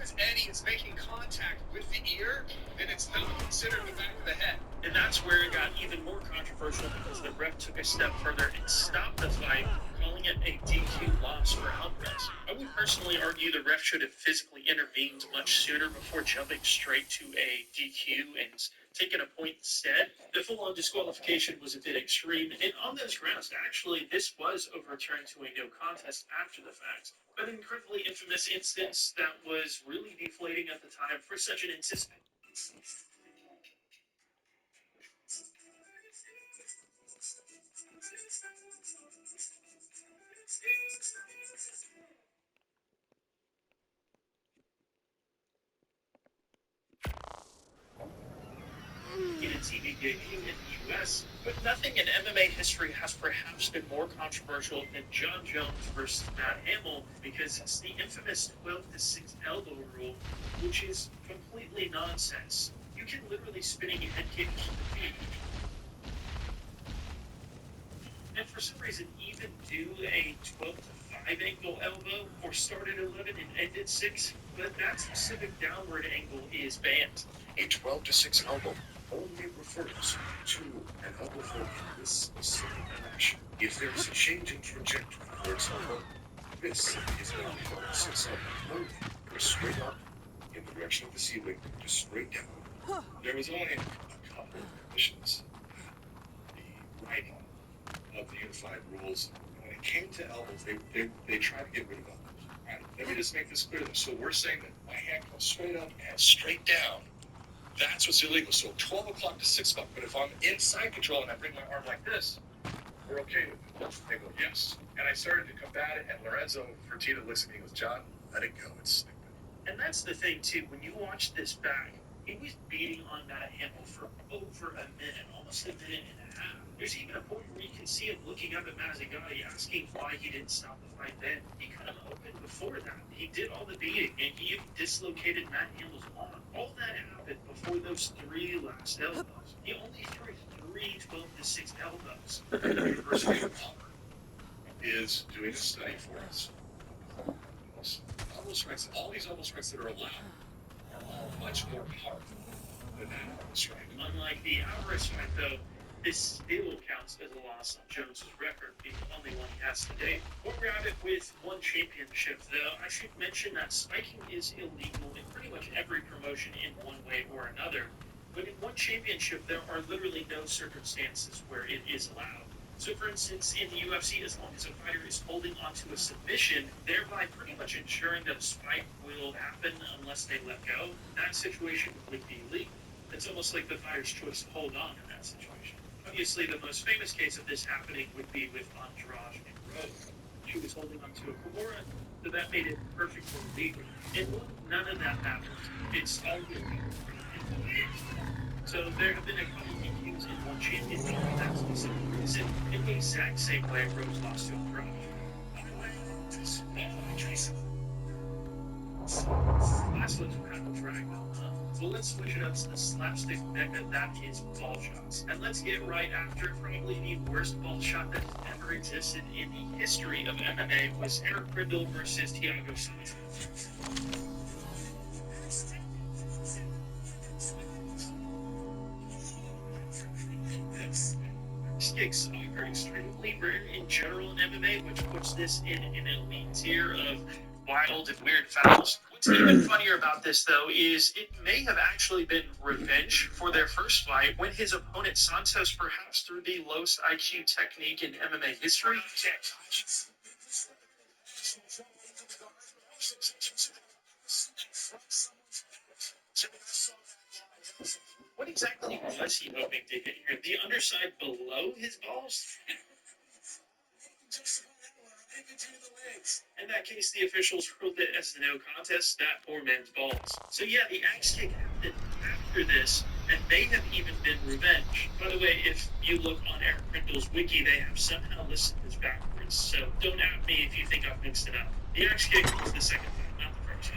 as Eddie is making contact with the ear, then it's not considered the back of the head. And that's where it got even more controversial because the ref took a step further and stopped the fight, calling it a DQ loss for Alvarez. I would personally argue the ref should have physically intervened much sooner before jumping straight to a DQ and taking a point instead. The full-on disqualification was a bit extreme, and on those grounds, actually, this was overturned to a no contest after the fact. But an incredibly infamous instance that was really deflating at the time for such an anticipated. In a TV debut in the US, but nothing in MMA history has perhaps been more controversial than John Jones versus Matt Hamill, because it's the infamous 12-6 elbow rule, which is completely nonsense. You can literally spinning a head kick to the feet. And for some reason, even do a 12-5 angle elbow, or start at 11 and end at 6, but that specific downward angle is banned. A 12-6 elbow only refers to an elbow hold in this specific fashion. If there is a change in trajectory, for example, this is now a 6 elbow, or straight up in the direction of the ceiling, just straight down. There was only a couple of conditions. The writing of the unified rules, when it came to elbows, they tried to get rid of elbows. Right? Let me just make this clear. So we're saying that my hand goes straight up and straight down. That's what's illegal. So 12 o'clock to 6 o'clock. But if I'm inside control and I bring my arm like this, we're okay with it. They go, yes. And I started to combat it, and Lorenzo Fertitta looks at me and goes, John, let it go. It's stupid. And that's the thing, too. When you watch this back, he was beating on Matt Hamill for over a minute, almost a minute and a half. There's even a point where you can see him looking up at Mazzagatti, asking why he didn't stop the fight then. He cut him open before that. He did all the beating, and he even dislocated Matt Hamill's arm. All that happened before those 3 last elbows. He only threw 3 12-6 elbows. The University of Auburn is doing a study for us. Elbow strikes, all these elbow strikes that are allowed are all much more powerful than that elbow strike. Unlike the Alvarez fight, though, this still counts as a loss on Jones' record, being the only one he has today. We'll grab it with one championship, though. I should mention that spiking is illegal in pretty much every promotion in one way or another. But in one championship, there are literally no circumstances where it is allowed. So, for instance, in the UFC, as long as a fighter is holding onto a submission, thereby pretty much ensuring that a spike will happen unless they let go, that situation would be illegal. It's almost like the fighter's choice to hold on in that situation. Obviously, the most famous case of this happening would be with Andrade and Rose. She was holding onto a Kimura, so that made it perfectly legal. And none of that happened. It's all illegal. So there have been a couple of DQs in one championship for that specific reason, in the exact same way Rose lost to Andrade. Last one's Rathole drag, so let's switch it up to the slapstick mecca that is ball shots. And let's get right after probably the worst ball shot that has ever existed in the history of MMA was Eric Prindle versus Thiago Santos. Kicks are extremely rare in general in MMA, which puts this in an elite tier of wild and weird fouls. What's even funnier about this, though, is it may have actually been revenge for their first fight when his opponent Santos perhaps threw the lowest IQ technique in MMA history. What exactly was he hoping to hit here? The underside below his balls? In that case, the officials ruled it as a no contest, that poor man's balls. So yeah, the axe kick happened after this, and may have even been revenge. By the way, if you look on Eric Prindle's wiki, they have somehow listed this backwards, so don't at me if you think I've mixed it up. The axe kick was the second time, not the first.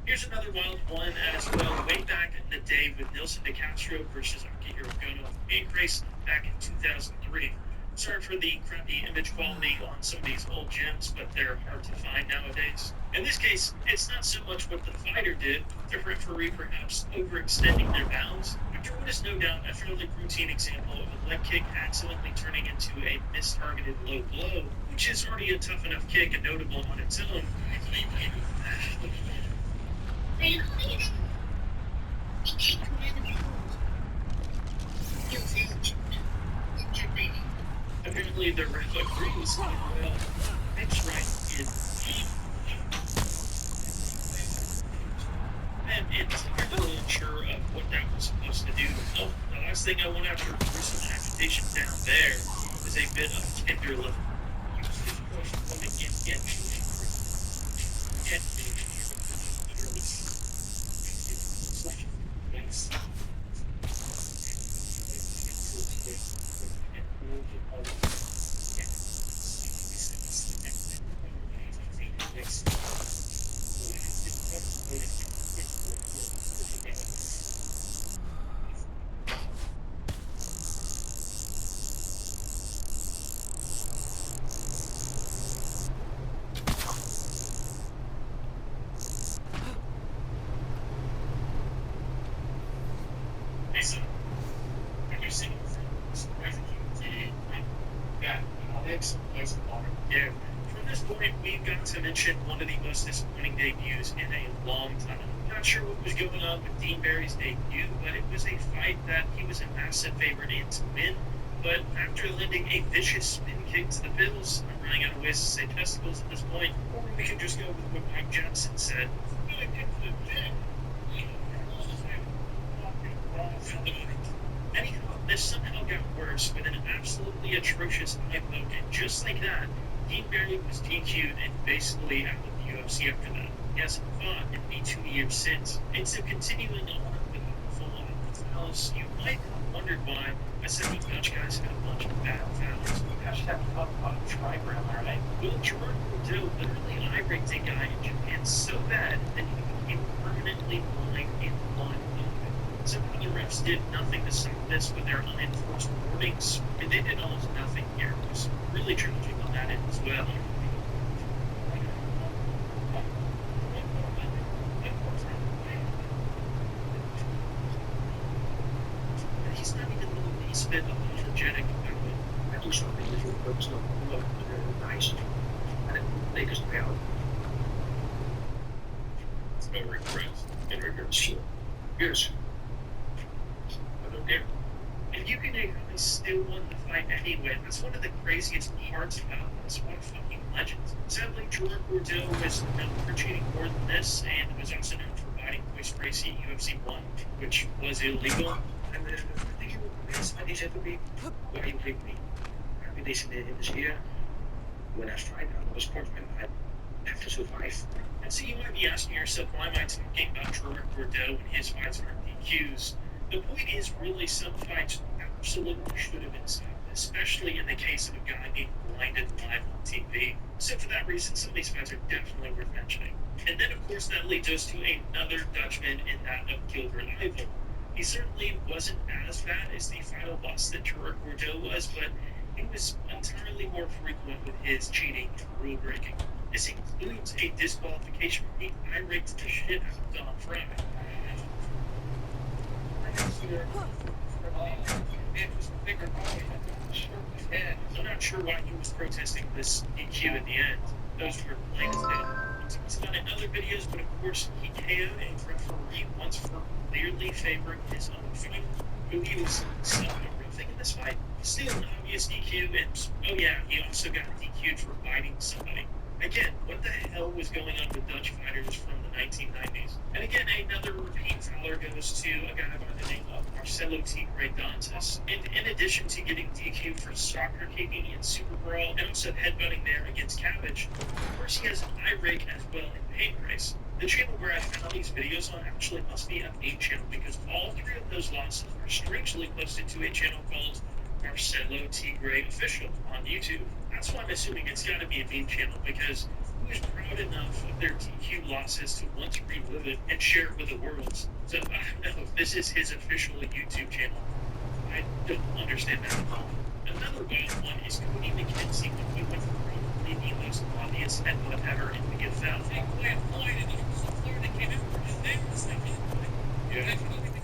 Here's another wild one as well. Way back in the day with Nelson DeCastro versus Akihiro Gono in the main race back in 2003. Sorry for the crappy image quality on some of these old gyms, but they're hard to find nowadays. In this case, it's not so much what the fighter did, the referee perhaps overextending their bounds, but Jordan is no doubt a fairly routine example of a leg kick accidentally turning into a mistargeted low blow, which is already a tough enough kick and notable on its own. Apparently, the ref agrees. Well, that's right. And it's really unsure of what that was supposed to do. Oh, the last thing I want after gruesome agitation down there is a bit of tender love. Yeah. From this point, we've got to mention one of the most disappointing debuts in a long time. Not sure what was going on with Dean Barry's debut, but it was a fight that he was a massive favorite in to win. But after landing a vicious spin kick to the Bills, I'm running out of ways to say testicles at this point, or we could just go with what Mike Johnson said. Anyhow, this somehow got worse with an absolutely atrocious eye poke, and just like that, Dean Barry was DQ'd and basically out of the UFC after that. He hasn't fought in the 2 years since. And so continuing on with the full fouls, you might have wondered why I said the Dutch guys had a bunch of bad fouls. Hashtag try ground, alright? Well, Gerard Bordeaux literally eye-raked a guy in Japan so bad that he became permanently blind in one eye. Somehow the refs did nothing to stop this with their unenforced warnings, and they did almost nothing here. It was really tragic on that end as well. He's not even the least bit apologetic about it. I do something with your folks not look nice, and it makes us proud. It's no regrets in regards to yours. There. And you can guys still won the fight anyway. That's one of the craziest parts about this. What a fucking legend. Sadly, Jordan Bordeaux was known for cheating more than this, and was also known for fighting Voice Racy UFC 1, which was illegal. And the thing is, I said to me, why you pick me? I've been in this year. When I fight, I'm not a sportsman. I have to survive. And so you might be asking yourself, why am I talking about Jordan Bordeaux when his fights aren't DQs? The point is, really, some fights absolutely should have been stopped, especially in the case of a guy being blinded live on TV. So for that reason, some of these fights are definitely worth mentioning. And then, of course, that leads us to another Dutchman in that of Gilbert Rathole. He certainly wasn't as bad as the final boss that Gerard Bordeaux was, but he was entirely more frequent with his cheating and rule breaking. This includes a disqualification where he eye-raked the shit out of Don Fry. I'm not sure why he was protesting this DQ at the end. Those were plain as day. It's about in other videos, but of course he KO'd a referee once for clearly favoring his own fighter, who he was roughing in this fight. Still an obvious DQ, and oh yeah, he also got DQ'd for biting somebody. Again, what the hell was going on with Dutch fighters from the 1990s? And again, another repeat fouler goes to a guy by the name of Marcelo Tigre Dantas. And in addition to getting DQ'd for soccer kicking in Super Brawl and also headbutting there against Cabbage, of course he has an eye rake as well in Pain Race. The channel where I found these videos on actually must be a main channel because all three of those losses were strangely posted to a channel called Marcelo Tigre Official on YouTube. That's why I'm assuming it's got to be a meme channel because was proud enough of their DQ losses to want to relive it and share it with the world. So I don't know if this is his official YouTube channel. I don't understand that at all. Another bad one is Cody McKenzie when he went for probably the most obvious headbutt ever in the NFL. Yeah.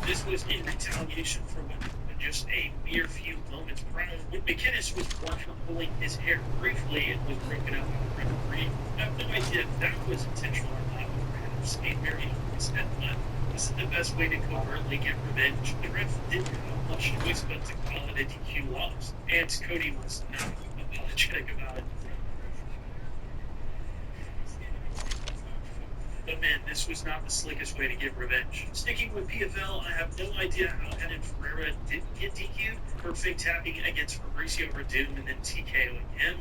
This was in retaliation for what happened just a mere few moments prior when McKinnis was one pulling his hair briefly and was broken out by the referee. I have no idea if that was intentional or not, but perhaps a very obvious headbutt. This is the best way to covertly get revenge. The ref didn't have much choice but to call it a DQ loss, and Cody was not apologetic about it. But man, this was not the slickest way to get revenge. Sticking with PFL, I have no idea how Evan Ferreira didn't get DQ'd for fake tapping against Mauricio Verdum and then TKOing him.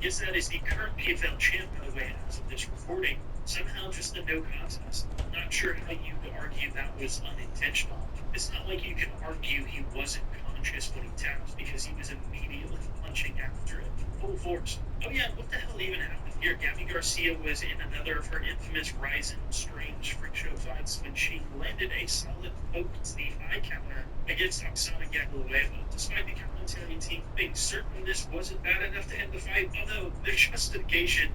Yes, that is the current PFL champ, by the way, as of this recording. Somehow just a no contest. I'm not sure how you could argue that was unintentional. It's not like you can argue he wasn't conscious when he tapped because he was immediately punching after it. Full force. Oh yeah, what the hell even happened here? Gabby Garcia was in another of her infamous Ryzen Strange freak show fights when she landed a solid poke to the eye counter against Oksana Gaglieva. Despite the commentary team being certain this wasn't bad enough to end the fight, although their justification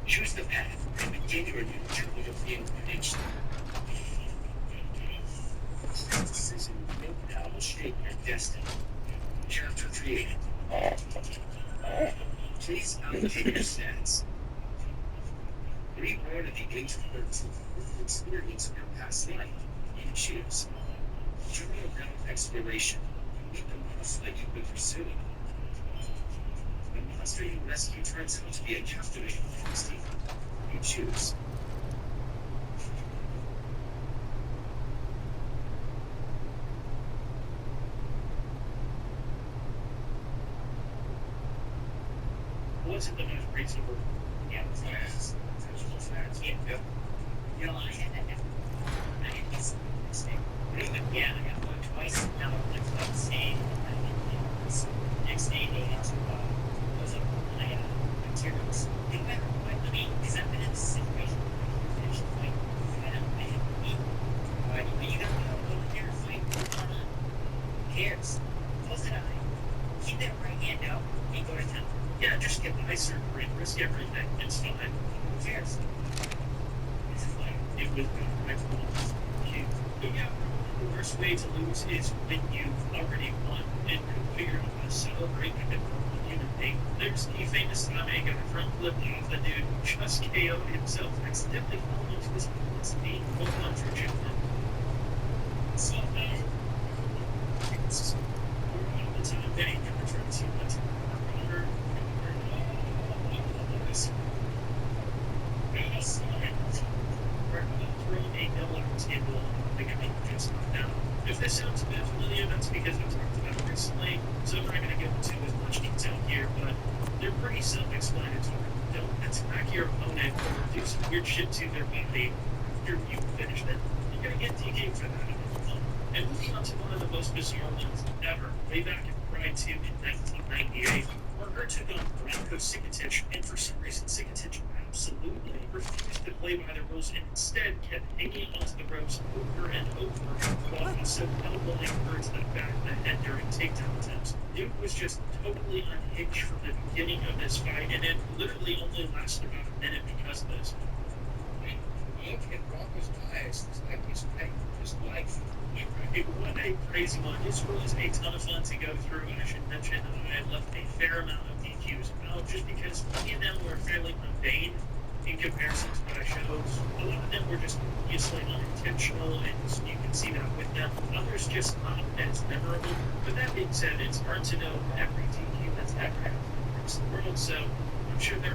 choose the path and begin your new journey of incarnation. Decision made now will shape your destiny. Chapter created. Please allocate your stats. Reborn at the age of 13 with the experience of your past life. You choose. Journey of exploration. Meet the monster that you've been pursuing. The monster you rescue turns out to be a captivating entity. You choose. Wasn't the most reasonable. Yeah, facts. Intentional facts. Yeah. You know, I had this mistake. Yeah, I got one twice. Now I'm like saying next day they had to was up my materials. No matter what, I mean, because I've been in this situation where I finished the fight, I had to eat. But you gotta go over there and fight. What's going on? Who cares? Close an eye. Keep that right hand out and go to town. Yeah, just get by surgery and risk everything. It's fine. Who cares? It's like it was my fault. But yeah, the worst way to lose is when you've already won and could figure out how to celebrate like a normal human being. There's the famous time I got a front flip off the dude who just KO'd himself accidentally falling into his opponent's knee while on trajectory. So now, it's all the time that he never turns too much. If this sounds a bit familiar, that's because I've talked about it recently, so I'm not going to go into as much detail here, but they're pretty self-explanatory. Don't attack your opponent or do some weird shit to their body after you finish it. You're going to get DK'd for that. And moving on to one of the most bizarre ones ever, way back in Pride 2 in 1998, Parker took on Branko Sikotic, and for some reason Sikotic absolutely refused to play by the rules and instead kept hanging onto the ropes over and over while also elbowing her to the back of the head during takedown attempts. Dude was just totally unhinged from the beginning of this fight, and it literally only lasted about a minute because of this. Look at Bronco's bias. It's like he's paying for his life. What a crazy one. This was a ton of fun to go through. I should mention that I had left a fair amount of DQs out just because many of them were fairly mundane. in comparison to what I showed. A lot of them were just obviously unintentional, and you can see that with them. Others just not as memorable. But that being said, it's hard to know every DQ that's ever happened across the world, so I'm sure there